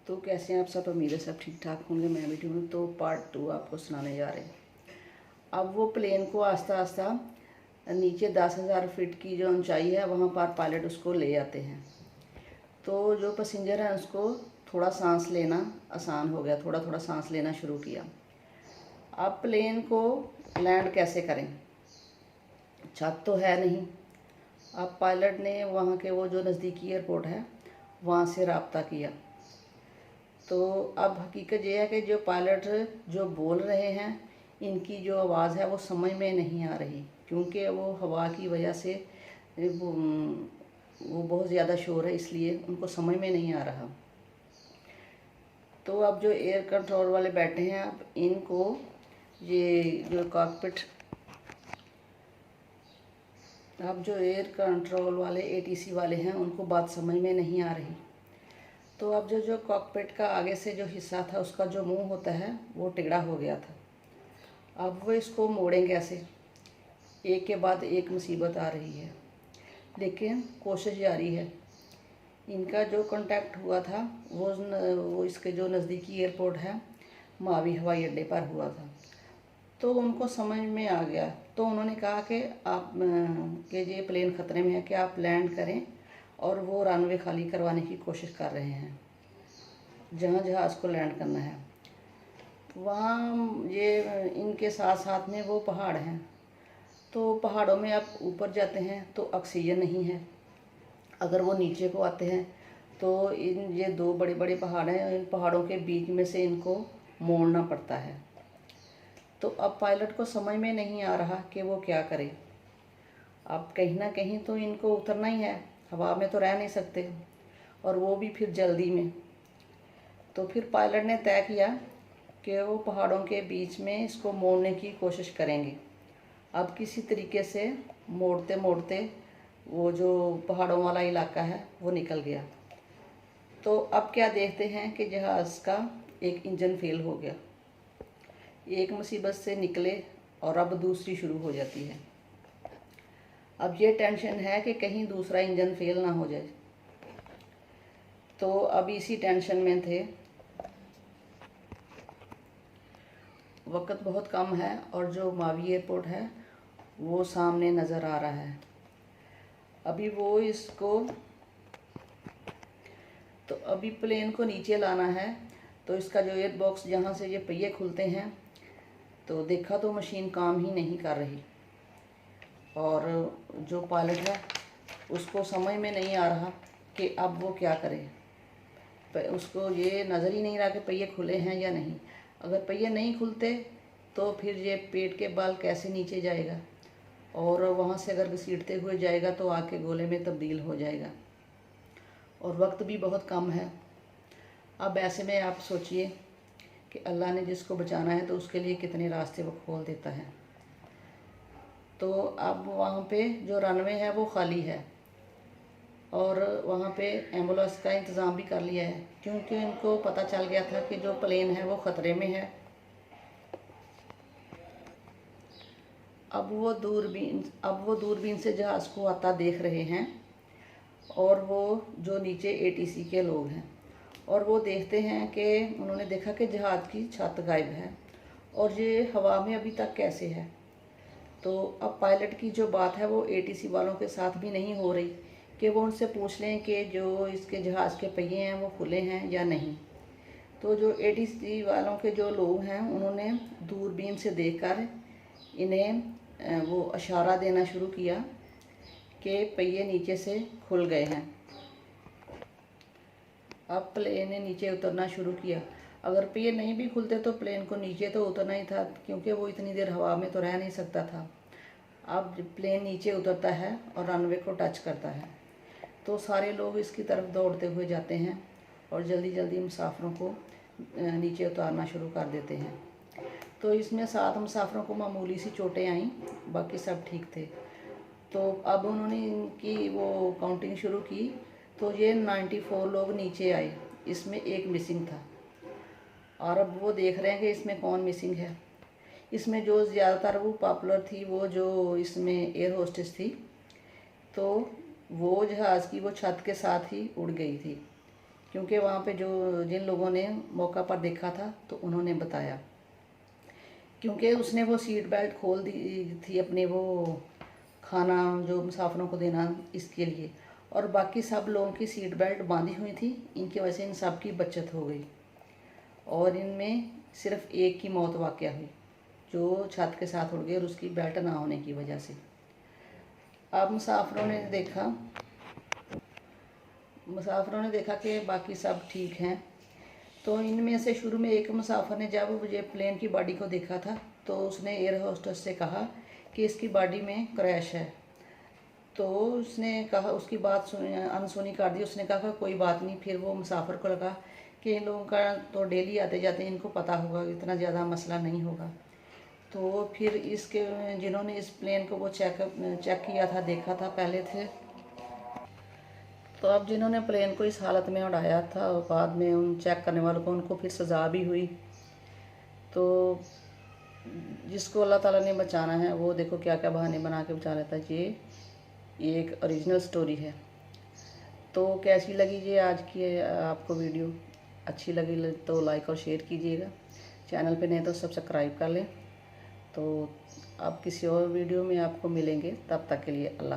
तो कैसे हैं आप सब। उम्मीद है सब ठीक ठाक होंगे। मैं भी ठीक हूँ। तो पार्ट 2 आपको सुनाने जा रहे हैं। अब वो प्लेन को आस्ता आस्ता नीचे 10,000 फीट की जो ऊंचाई है वहाँ पर पायलट उसको ले जाते हैं। तो जो पैसेंजर है उसको थोड़ा सांस लेना आसान हो गया, थोड़ा थोड़ा सांस लेना शुरू किया। अब प्लेन को लैंड कैसे करें, छत तो है नहीं। अब पायलट ने वहाँ के वो जो नज़दीकी एयरपोर्ट है वहाँ से रब्ता किया। तो अब हकीकत ये है कि जो पायलट जो बोल रहे हैं इनकी जो आवाज़ है वो समझ में नहीं आ रही, क्योंकि वो हवा की वजह से वो बहुत ज़्यादा शोर है, इसलिए उनको समझ में नहीं आ रहा। तो अब जो एयर कंट्रोल वाले बैठे हैं, अब इनको ये जो कॉकपिट, अब जो एयर कंट्रोल वाले एटीसी वाले हैं उनको बात समझ में नहीं आ रही। तो अब जो कॉकपिट का आगे से जो हिस्सा था उसका जो मुंह होता है वो टेढ़ा हो गया था। अब वो इसको मोड़ें कैसे, एक के बाद एक मुसीबत आ रही है, लेकिन कोशिश जारी है। इनका जो कांटेक्ट हुआ था वो इसके जो नज़दीकी एयरपोर्ट है मावी हवाई अड्डे पर हुआ था। तो उनको समझ में आ गया। तो उन्होंने कहा कि आप कि ये प्लेन ख़तरे में है कि आप लैंड करें, और वो रनवे खाली करवाने की कोशिश कर रहे हैं जहाँ जहाज़ को लैंड करना है वहाँ। ये इनके साथ साथ में वो पहाड़ हैं। तो पहाड़ों में आप ऊपर जाते हैं तो ऑक्सीजन नहीं है, अगर वो नीचे को आते हैं तो ये दो बड़े बड़े पहाड़ हैं, इन पहाड़ों के बीच में से इनको मोड़ना पड़ता है। तो अब पायलट को समझ में नहीं आ रहा कि वो क्या करे। अब कहीं ना कहीं तो इनको उतरना ही है, हवा में तो रह नहीं सकते, और वो भी फिर जल्दी में। तो फिर पायलट ने तय किया कि वो पहाड़ों के बीच में इसको मोड़ने की कोशिश करेंगे। अब किसी तरीके से मोड़ते मोड़ते वो जो पहाड़ों वाला इलाका है वो निकल गया। तो अब क्या देखते हैं कि जहाज़ का एक इंजन फेल हो गया। एक मुसीबत से निकले और अब दूसरी शुरू हो जाती है। अब ये टेंशन है कि कहीं दूसरा इंजन फेल ना हो जाए। तो अब इसी टेंशन में थे। वक्त बहुत कम है और जो मावी एयरपोर्ट है वो सामने नज़र आ रहा है। अभी वो इसको, तो अभी प्लेन को नीचे लाना है। तो इसका जो एयर बॉक्स जहाँ से ये पहिए खुलते हैं, तो देखा तो मशीन काम ही नहीं कर रही, और जो पायलट है उसको समझ में नहीं आ रहा कि अब वो क्या करे। उसको ये नज़र ही नहीं रहा कि पहिए खुले हैं या नहीं। अगर पहिए नहीं खुलते तो फिर ये पेट के बाल कैसे नीचे जाएगा, और वहाँ से अगर घसीटते हुए जाएगा तो आके गोले में तब्दील हो जाएगा, और वक्त भी बहुत कम है। अब ऐसे में आप सोचिए कि अल्लाह ने जिसको बचाना है तो उसके लिए कितने रास्ते वो खोल देता है। तो अब वहाँ पे जो रनवे है वो खाली है, और वहाँ पे एम्बुलेंस का इंतज़ाम भी कर लिया है, क्योंकि इनको पता चल गया था कि जो प्लेन है वो ख़तरे में है। अब वो दूरबीन से जहाज़ को आता देख रहे हैं, और वो जो नीचे एटीसी के लोग हैं, और वो देखते हैं कि उन्होंने देखा कि जहाज़ की छत गायब है और ये हवा में अभी तक कैसे है। तो अब पायलट की जो बात है वो एटीसी वालों के साथ भी नहीं हो रही कि वो उनसे पूछ लें कि जो इसके जहाज़ के पहिए हैं वो खुले हैं या नहीं। तो जो एटीसी वालों के जो लोग हैं उन्होंने दूरबीन से देखकर इन्हें वो इशारा देना शुरू किया कि पहिए नीचे से खुल गए हैं। अब प्लेन ने नीचे उतरना शुरू किया। अगर पहिए नहीं भी खुलते तो प्लेन को नीचे तो उतरना ही था, क्योंकि वो इतनी देर हवा में तो रह नहीं सकता था। अब प्लेन नीचे उतरता है और रनवे को टच करता है, तो सारे लोग इसकी तरफ दौड़ते हुए जाते हैं और जल्दी जल्दी मुसाफिरों को नीचे उतारना शुरू कर देते हैं। तो इसमें 7 मुसाफिरों को मामूली सी चोटें आईं, बाकी सब ठीक थे। तो अब उन्होंने इनकी वो काउंटिंग शुरू की, तो ये 94 लोग नीचे आए, इसमें एक मिसिंग था। और अब वो देख रहे हैं कि इसमें कौन मिसिंग है। इसमें जो ज़्यादातर वो पॉपुलर थी, वो जो इसमें एयर होस्टेस थी, तो वो जहाज़ की वो छत के साथ ही उड़ गई थी, क्योंकि वहाँ पे जो जिन लोगों ने मौका पर देखा था तो उन्होंने बताया, क्योंकि उसने वो सीट बेल्ट खोल दी थी अपने वो खाना जो मुसाफिरों को देना इसके लिए, और बाकी सब लोगों की सीट बेल्ट बांधी हुई थी। इनकी वजह से इन सब की बचत हो गई और इनमें सिर्फ एक की मौत वाक़या हुई जो छत के साथ उड़ गई, और उसकी बेल्ट ना होने की वजह से। अब मुसाफिरों ने देखा कि बाकी सब ठीक हैं, तो इनमें से शुरू में एक मुसाफिर ने जब मुझे प्लेन की बॉडी को देखा था तो उसने एयर होस्टेस से कहा कि इसकी बॉडी में क्रैश है। तो उसने कहा, उसकी बात अनसुनी कर दी। उसने कहा कोई बात नहीं। फिर वो मुसाफिर को लगा कि इन लोगों का तो डेली आते जाते इनको पता होगा, इतना ज़्यादा मसला नहीं होगा। तो फिर इसके जिन्होंने इस प्लेन को वो चेक किया था, देखा था पहले थे, तो अब जिन्होंने प्लेन को इस हालत में उड़ाया था और बाद में उन चेक करने वालों को उनको फिर सज़ा भी हुई। तो जिसको अल्लाह ताला ने बचाना है वो देखो क्या क्या बहाने बना के बचा लेता है। ये एक ओरिजिनल स्टोरी है। तो कैसी लगी ये आज की आपको वीडियो? अच्छी लगी तो लाइक और शेयर कीजिएगा। चैनल पे नहीं तो सब्सक्राइब कर लें। तो अब किसी और वीडियो में आपको मिलेंगे, तब तक के लिए अल्लाह।